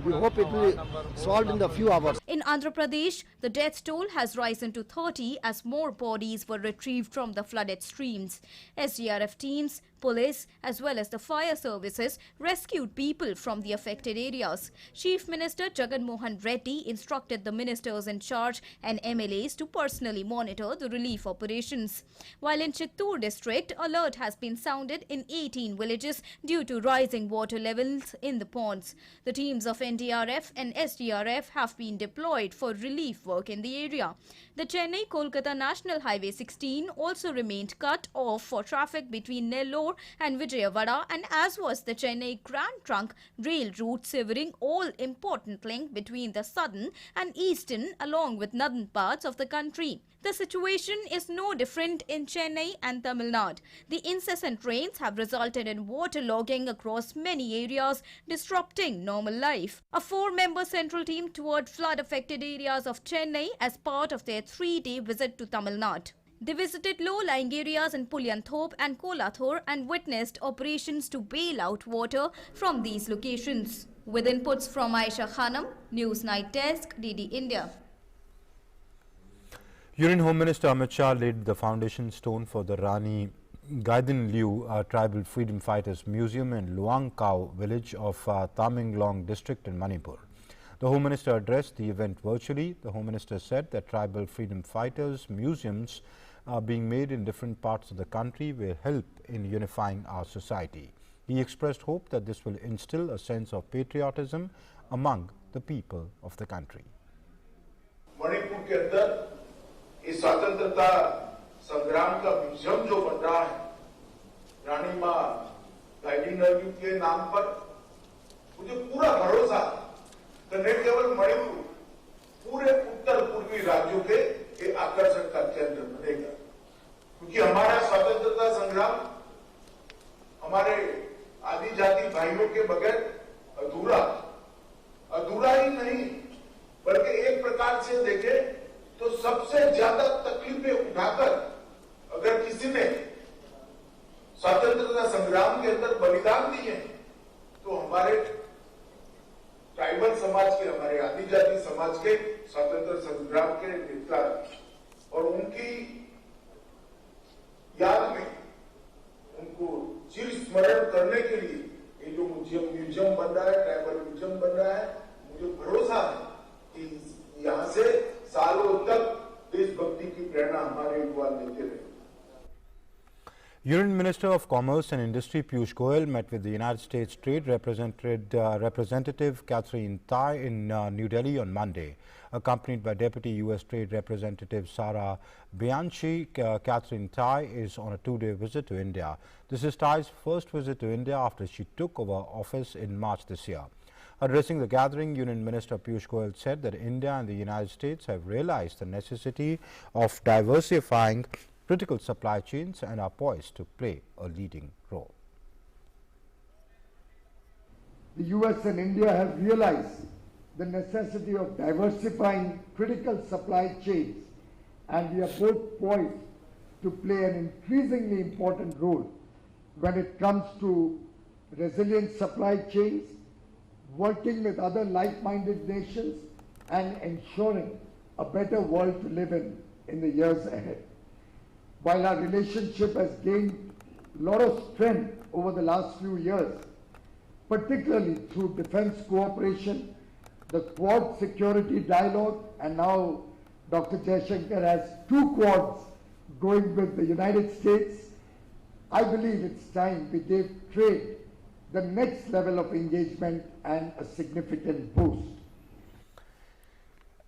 We hope it will be solved in a few hours. In Andhra Pradesh, the death toll has risen to 30 as more bodies were retrieved from the flooded streams. SDRF teams, police as well as the fire services rescued people from the affected areas. Chief Minister Jagan Mohan Reddy instructed the ministers in charge and MLAs to personally monitor the relief operations. While in Chittoor district, alert has been sounded in 18 villages due to rising water levels in the ponds. The teams of NDRF and SDRF have been deployed for relief work in the area. The Chennai-Kolkata National Highway 16 also remained cut off for traffic between Nellore and Vijayawada, and as was the Chennai Grand Trunk rail route, severing all important link between the southern and eastern along with northern parts of the country. The situation is no different in Chennai and Tamil Nadu. The incessant rains have resulted in waterlogging across many areas, disrupting normal life. A 4-member central team toured flood-affected areas of Chennai as part of their 3-day visit to Tamil Nadu. They visited low-lying areas in Pulyanthop and Kolathur and witnessed operations to bail out water from these locations. With inputs from Aisha Khanam, News Night Desk, DD India. Union Home Minister Amit Shah laid the foundation stone for the Rani Gaidinliu Tribal Freedom Fighters Museum in Luangkau village of Tamenglong district in Manipur. The Home Minister addressed the event virtually. The Home Minister said that tribal freedom fighters museums being made in different parts of the country will help in unifying our society. He expressed hope that this will instill a sense of patriotism among the people of the country. Manipur के अंदर इस स्वतंत्रता संग्राम का museum जो बन रहा है रानी मां गाइडिंलियू के नाम पर, मुझे पूरा भरोसा है न केवल मणिपुर पूरे उत्तर पूर्वी राज्यों के एक आकर्षण का केंद्र बनेगा, क्योंकि हमारा स्वतंत्रता संग्राम हमारे आदिजाति भाइयों के बगैर अधूरा ही नहीं, बल्कि एक प्रकार से देखें तो सबसे ज्यादा तकलीफें उठाकर अगर किसी ने स्वतंत्रता संग्राम के अंदर बलिदान दिए तो हमारे ट्राइबल समाज के, हमारे आदिजाति समाज के स्वतंत्रता संग्राम के नेता, और उनकी याद में उनको चिर स्मरण करने के लिए ये जो म्यूजियम बन रहा है, ट्राइबल म्यूजियम बन रहा है, मुझे भरोसा है कि यहाँ से सालों तक देशभक्ति की प्रेरणा हमारे युवा लेते रहे। Union Minister of Commerce and Industry Piyush Goyal met with the United States Trade Representative Catherine Tai in New Delhi on Monday. Accompanied by Deputy U.S. Trade Representative Sarah Bianchi, Catherine Tai is on a 2-day visit to India. This is Tai's first visit to India after she took over office in March this year. Addressing the gathering, Union Minister Piyush Goyal said that India and the United States have realized the necessity of diversifying critical supply chains and are poised to play a leading role. The US and India have realized the necessity of diversifying critical supply chains, and we are both poised to play an increasingly important role when it comes to resilient supply chains, working with other like-minded nations and ensuring a better world to live in the years ahead. While our relationship has gained a lot of strength over the last few years, particularly through defense cooperation, the Quad security dialogue, and now Dr. Jaishankar has 2 quads going with the United States, I believe it's time we gave trade the next level of engagement and a significant boost.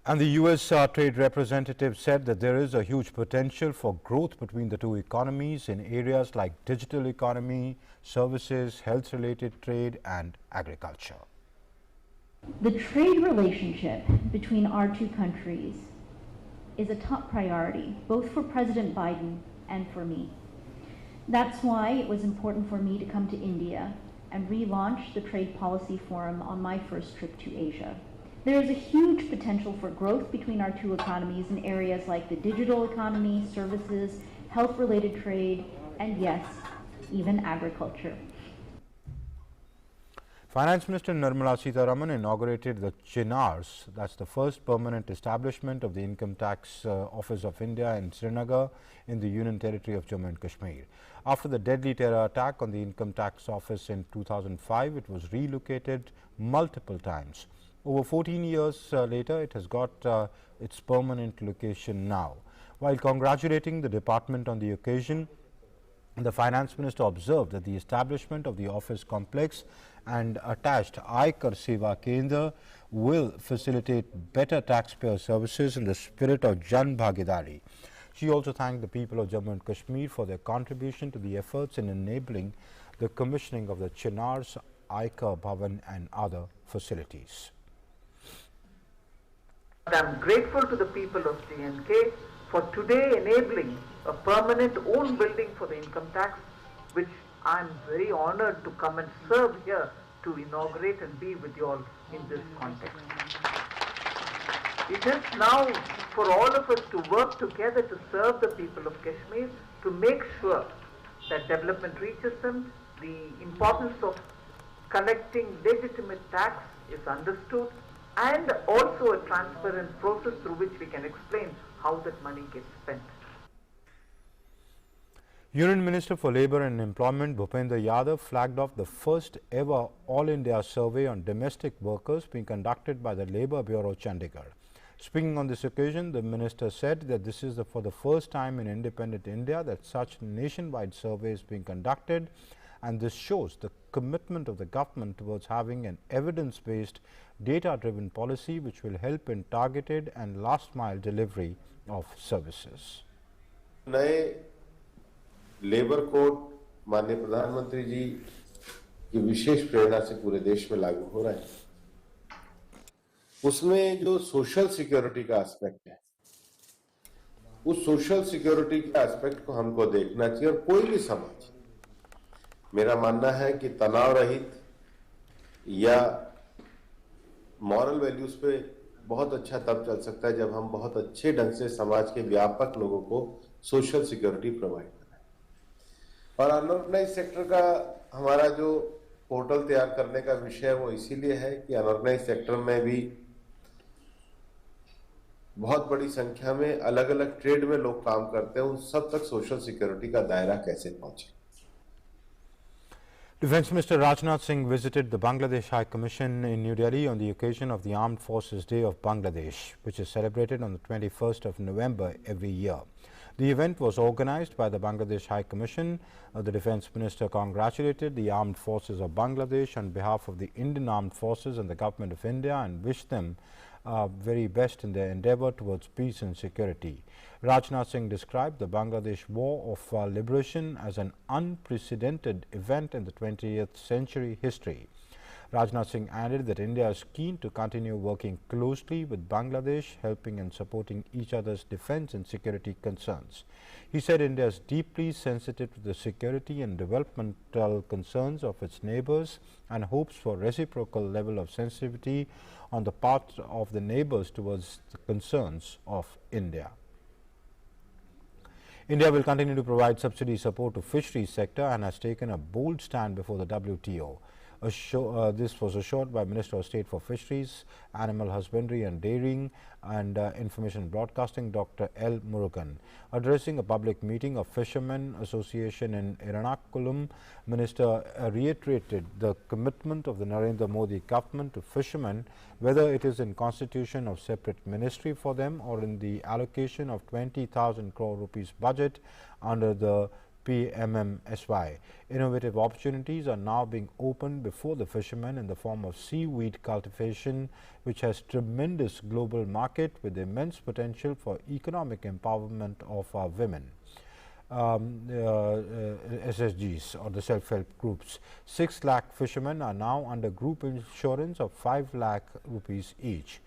And the US trade representative said that there is a huge potential for growth between the two economies in areas like digital economy, services, health-related trade and agriculture. The trade relationship between our two countries is a top priority, both for President Biden and for me. That's why it was important for me to come to India and relaunch the Trade Policy Forum on my first trip to Asia. There is a huge potential for growth between our two economies in areas like the digital economy, services, health-related trade, and yes, even agriculture. Finance Minister Nirmala Sitharaman inaugurated the Chinars, that's the first permanent establishment of the Income Tax Office of India in Srinagar in the Union Territory of Jammu and Kashmir. After the deadly terror attack on the Income Tax Office in 2005, it was relocated multiple times. Over 14 years later, it has got its permanent location now. While congratulating the department on the occasion, the Finance Minister observed that the establishment of the office complex and attached Aikar Seva Kendra will facilitate better taxpayer services in the spirit of Jan Bhagidari. She also thanked the people of Jammu and Kashmir for their contribution to the efforts in enabling the commissioning of the Chinars, Aikar Bhavan and other facilities. I am grateful to the people of J&K for today enabling a permanent own building for the income tax, which I am very honored to come and serve here to inaugurate and be with you all in this context. It is now for all of us to work together to serve the people of Kashmir, to make sure that development reaches them, the importance of collecting legitimate tax is understood, and also a transparent process through which we can explain how that money gets spent. Union Minister for Labour and Employment Bhupen Yadav flagged off the first ever All India survey on domestic workers being conducted by the Labour Bureau Chandigarh. Speaking on this occasion, the minister said that this is for the first time in independent India that such nationwide survey is being conducted, and this shows the commitment of the government towards having an evidence-based, data-driven policy which will help in targeted and last-mile delivery of services. Labour code माननीय प्रधानमंत्री जी की विशेष प्रेरणा से पूरे देश में लागू हो रहा है। उसमें जो सोशल सिक्योरिटी का एस्पेक्ट है, उस सोशल सिक्योरिटी के एस्पेक्ट को हमको देखना चाहिए। और कोई भी समाज, मेरा मानना है कि तनाव रहित या मॉरल वैल्यूज पे बहुत अच्छा तब चल सकता है जब हम बहुत अच्छे ढंग से समाज के व्यापक लोगों को सोशल सिक्योरिटी प्रोवाइड करें। और अनऑर्गेनाइज सेक्टर का हमारा जो पोर्टल तैयार करने का विषय वो इसीलिए है कि अनऑर्गेनाइज सेक्टर में भी बहुत बड़ी संख्या में अलग अलग ट्रेड में लोग काम करते हैं, उन सब तक सोशल सिक्योरिटी का दायरा कैसे पहुंचे। Defence Minister Rajnath Singh visited the Bangladesh High Commission in New Delhi on the occasion of the Armed Forces Day of Bangladesh, which is celebrated on the 21st of November every year. The event was organized by the Bangladesh High Commission. The Defence Minister congratulated the Armed Forces of Bangladesh on behalf of the Indian Armed Forces and the Government of India and wished them very best in their endeavour towards peace and security. Rajnath Singh described the Bangladesh War of Liberation as an unprecedented event in the 20th century history. Rajnath Singh added that India is keen to continue working closely with Bangladesh, helping and supporting each other's defence and security concerns. He said India is deeply sensitive to the security and developmental concerns of its neighbours and hopes for reciprocal level of sensitivity on the part of the neighbours towards the concerns of India. India will continue to provide subsidy support to fisheries sector and has taken a bold stand before the WTO. This was assured by Minister of State for Fisheries, Animal Husbandry and Dairying and Information Broadcasting Dr. L. Murugan. Addressing a public meeting of Fishermen Association in Ernakulam, Minister reiterated the commitment of the Narendra Modi government to fishermen, whether it is in constitution of separate ministry for them or in the allocation of 20,000 crore rupees budget under the PMMSY. Innovative opportunities are now being opened before the fishermen in the form of seaweed cultivation, which has tremendous global market with immense potential for economic empowerment of our women. SSGs or the self-help groups. 6 lakh fishermen are now under group insurance of 5 lakh rupees each,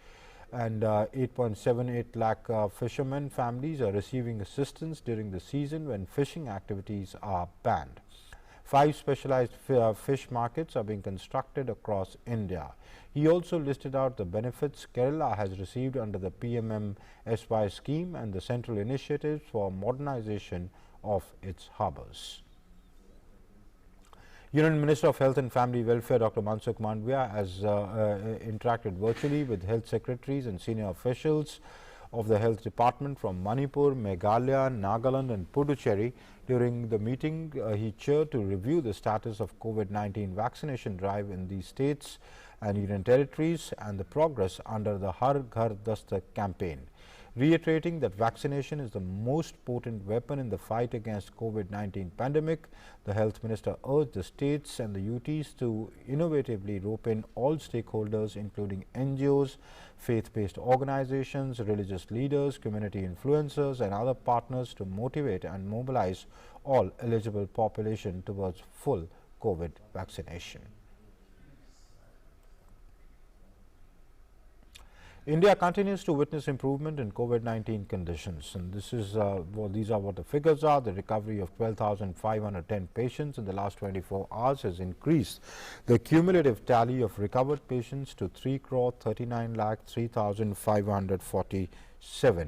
and 8.78 lakh fishermen families are receiving assistance during the season when fishing activities are banned. 5 specialized fish markets are being constructed across India. He also listed out the benefits Kerala has received under the PMMSY scheme and the central initiatives for modernization of its harbours. Union Minister of Health and Family Welfare Dr. Mansukh Mandviya has interacted virtually with health secretaries and senior officials of the health department from Manipur, Meghalaya, Nagaland and Puducherry. During the meeting, he chaired to review the status of COVID-19 vaccination drive in these states and union territories and the progress under the Har Ghar Dastak campaign. Reiterating that vaccination is the most potent weapon in the fight against COVID-19 pandemic, the health minister urged the states and the UTs to innovatively rope in all stakeholders including NGOs, faith-based organizations, religious leaders, community influencers and other partners to motivate and mobilize all eligible population towards full COVID vaccination. India continues to witness improvement in COVID-19 conditions, and this is these are what the figures are. The recovery of 12,510 patients in the last 24 hours has increased the cumulative tally of recovered patients to 3,39,03,547.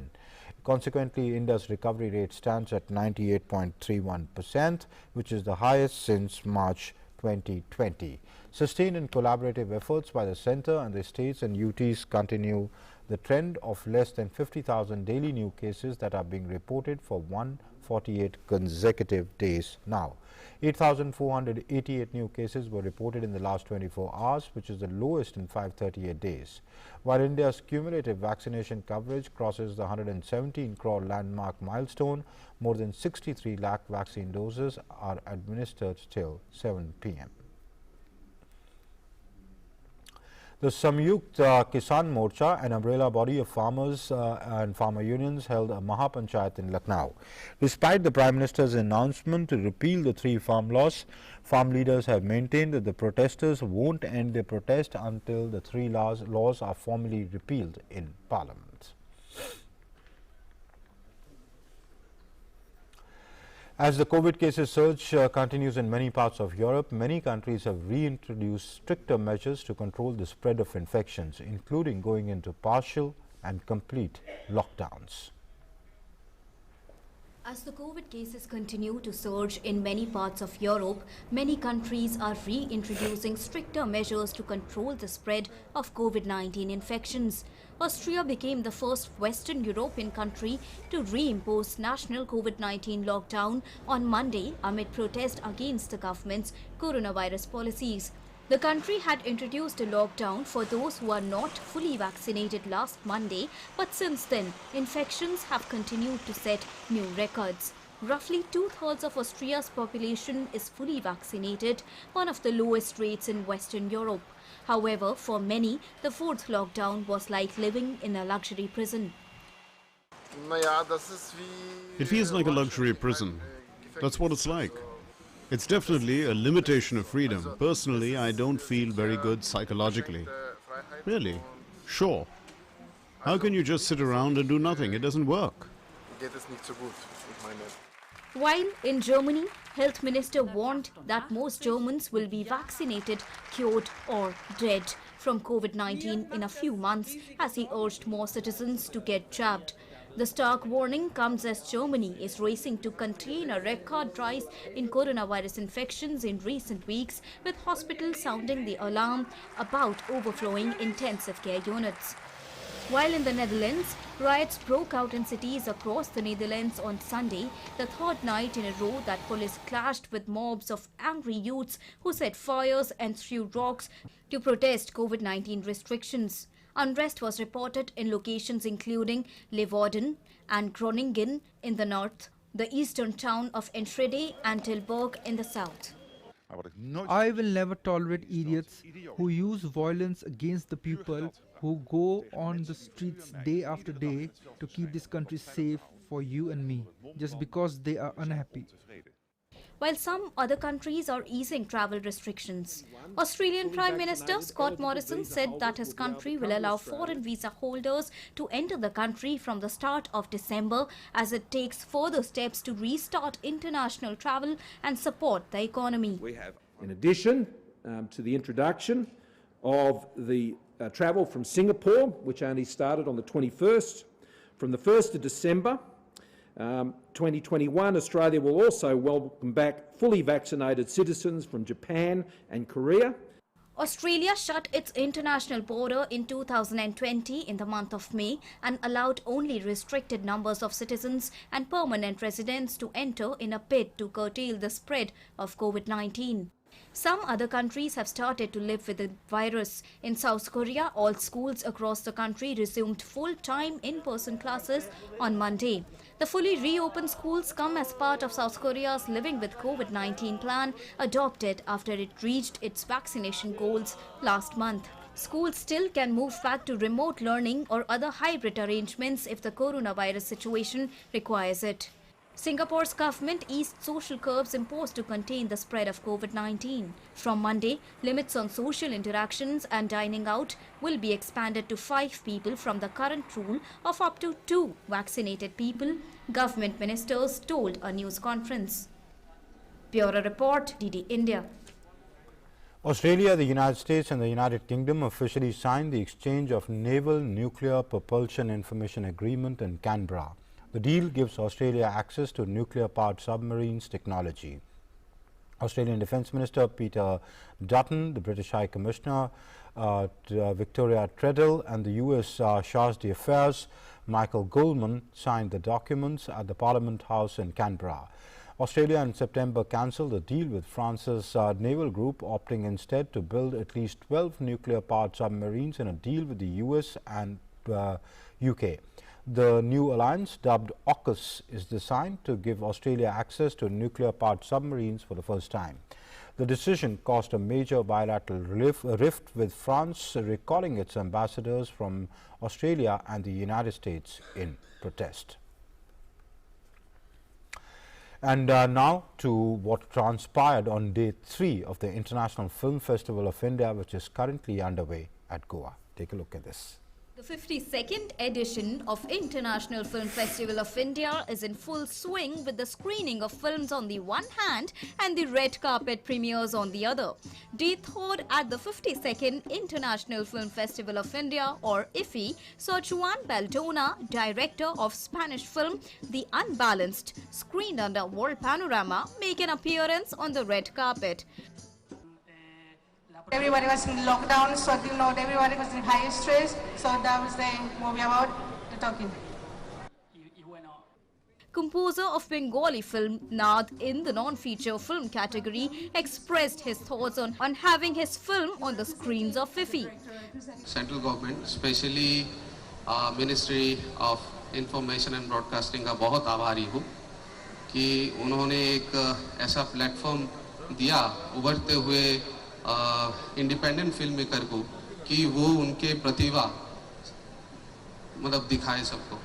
Consequently, India's recovery rate stands at 98.31%, which is the highest since March 2020. Sustained and collaborative efforts by the centre and the states and UTs continue the trend of less than 50,000 daily new cases that are being reported for 148 consecutive days now. 8,488 new cases were reported in the last 24 hours, which is the lowest in 538 days. While India's cumulative vaccination coverage crosses the 117 crore landmark milestone, more than 63 lakh vaccine doses are administered till 7 p.m. The Samyukt Kisan Morcha, an umbrella body of farmers and farmer unions, held a Mahapanchayat in Lucknow. Despite the Prime Minister's announcement to repeal the 3 farm laws, farm leaders have maintained that the protesters won't end their protest until the 3 laws are formally repealed in Parliament. As the COVID cases surge continues in many parts of Europe, many countries have reintroduced stricter measures to control the spread of infections, including going into partial and complete lockdowns. As the COVID cases continue to surge in many parts of Europe, many countries are reintroducing stricter measures to control the spread of COVID-19 infections. Austria became the first Western European country to reimpose national COVID-19 lockdown on Monday amid protest against the government's coronavirus policies. The country had introduced a lockdown for those who are not fully vaccinated last Monday, but since then, infections have continued to set new records. Roughly 2/3 of Austria's population is fully vaccinated, one of the lowest rates in Western Europe. However, for many, the 4th lockdown was like living in a luxury prison. It feels like a luxury prison. That's what it's like. It's definitely a limitation of freedom. Personally, I don't feel very good psychologically. Really? Sure. How can you just sit around and do nothing? It doesn't work. While in Germany, Health Minister warned that most Germans will be vaccinated, cured or dead from COVID-19 in a few months, as he urged more citizens to get jabbed. The stark warning comes as Germany is racing to contain a record rise in coronavirus infections in recent weeks, with hospitals sounding the alarm about overflowing intensive care units. While in the Netherlands, riots broke out in cities across the Netherlands on Sunday, the 3rd night in a row that police clashed with mobs of angry youths who set fires and threw rocks to protest COVID-19 restrictions. Unrest was reported in locations including Leeuwarden and Groningen in the north, the eastern town of Enschede and Tilburg in the south. I will never tolerate idiots who use violence against the people who go on the streets day after day to keep this country safe for you and me, just because they are unhappy. While some other countries are easing travel restrictions, Australian Prime Minister Scott Morrison said that his country will allow foreign visa holders to enter the country from the start of December as it takes further steps to restart international travel and support the economy. In addition to the introduction of the travel from Singapore, which only started on the 21st, from the 1st of December 2021, Australia will also welcome back fully vaccinated citizens from Japan and Korea. Australia shut its international border in 2020 in the month of May and allowed only restricted numbers of citizens and permanent residents to enter in a bid to curtail the spread of COVID-19. Some other countries have started to live with the virus. In South Korea, all schools across the country resumed full-time in-person classes on Monday. The fully reopened schools come as part of South Korea's Living with COVID-19 plan, adopted after it reached its vaccination goals last month. Schools still can move back to remote learning or other hybrid arrangements if the coronavirus situation requires it. Singapore's government eased social curbs imposed to contain the spread of COVID-19. From Monday, limits on social interactions and dining out will be expanded to 5 people from the current rule of up to 2 vaccinated people, government ministers told a news conference. Bureau Report, DD India. Australia, the United States and the United Kingdom officially signed the exchange of naval nuclear propulsion information agreement in Canberra. The deal gives Australia access to nuclear-powered submarines technology. Australian Defence Minister Peter Dutton, the British High Commissioner Victoria Treadle and the US Charge d'Affaires Michael Goldman signed the documents at the Parliament House in Canberra. Australia in September cancelled a deal with France's naval group, opting instead to build at least 12 nuclear-powered submarines in a deal with the US and UK. The new alliance, dubbed AUKUS, is designed to give Australia access to nuclear-powered submarines for the first time. The decision caused a major bilateral rift, with France recalling its ambassadors from Australia and the United States in protest. And now to what transpired on day 3 of the International Film Festival of India, which is currently underway at Goa. Take a look at this. The 52nd edition of International Film Festival of India is in full swing, with the screening of films on the one hand and the red carpet premieres on the other. Day 3rd at the 52nd International Film Festival of India, or IFFI, saw Juan Baldona, director of Spanish film The Unbalanced, screened under World Panorama, make an appearance on the red carpet. Everybody was in lockdown, so everybody was in high stress, so that was the movie about the talking. Composer of Bengali film Nath, in the non-feature film category, expressed his thoughts on having his film on the screens of IFFI. Central government, especially Ministry of Information and Broadcasting का बहुत आभारी हूँ कि उन्होंने एक ऐसा platform दिया उभरते हुए इंडिपेंडेंट फिल्म मेकर को कि वो उनके प्रतिभा मतलब दिखाए सबको.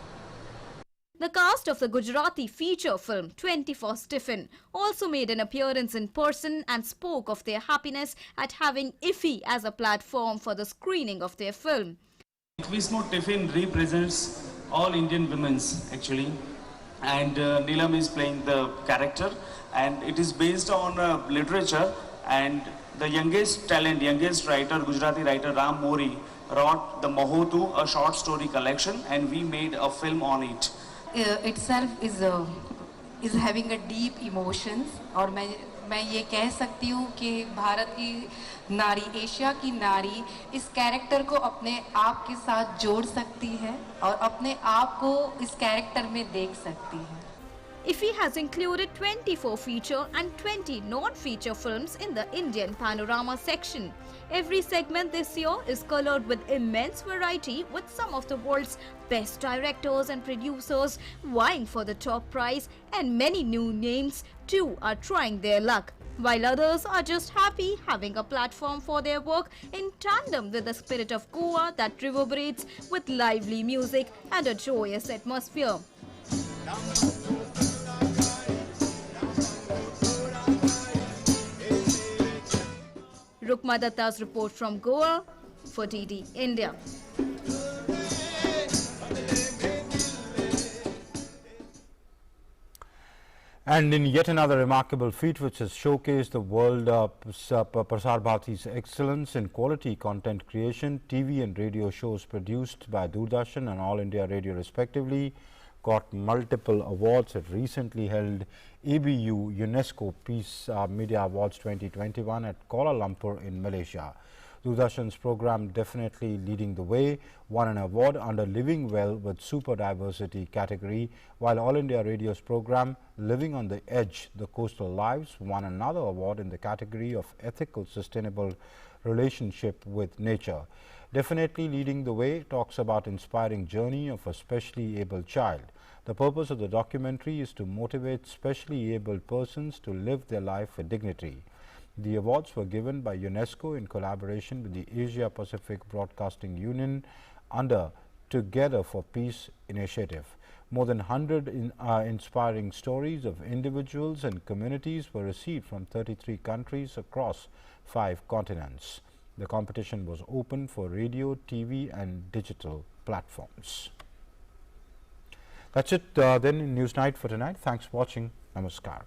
The cast of the Gujarati feature film 24 Stiffen also made an appearance in person and spoke of their happiness at having IFFI as a platform for the screening of their film. 24 Stiffen represents all Indian women actually, and Neelam is playing the character, and it is based on literature, and the youngest talent, youngest writer, Gujarati writer Ram Mori wrote the Mahotu, a short story collection, and we made a film on it. Itself is having a deep emotions, और मैं ये कह सकती हूँ कि भारत की नारी, Asia की नारी इस कैरेक्टर को अपने आप के साथ जोड़ सकती है और अपने आप को इस कैरेक्टर में देख सकती है. IFFI has included 24 feature and 20 non-feature films in the Indian Panorama section. Every segment this year is colored with immense variety, with some of the world's best directors and producers vying for the top prize, and many new names too are trying their luck, while others are just happy having a platform for their work in tandem with the spirit of Goa that reverberates with lively music and a joyous atmosphere. Rukma Datta's report from Goa for DD India. And in yet another remarkable feat which has showcased the world Prasar Bharati's excellence in quality content creation, TV and radio shows produced by Doordarshan and All India Radio respectively got multiple awards. It recently held ABU UNESCO Peace Media Awards 2021 at Kuala Lumpur in Malaysia. Doordarshan's program Definitely Leading the Way won an award under Living Well with Super Diversity category, while All India Radio's program Living on the Edge, The Coastal Lives won another award in the category of Ethical Sustainable Relationship with Nature. Definitely Leading the Way talks about inspiring journey of a specially abled child. The purpose of the documentary is to motivate specially abled persons to live their life with dignity. The awards were given by UNESCO in collaboration with the Asia Pacific Broadcasting Union under Together for Peace initiative. More than 100 inspiring stories of individuals and communities were received from 33 countries across 5 continents. The competition was open for radio, TV and digital platforms. That's it then in Newsnight for tonight. Thanks for watching. Namaskar.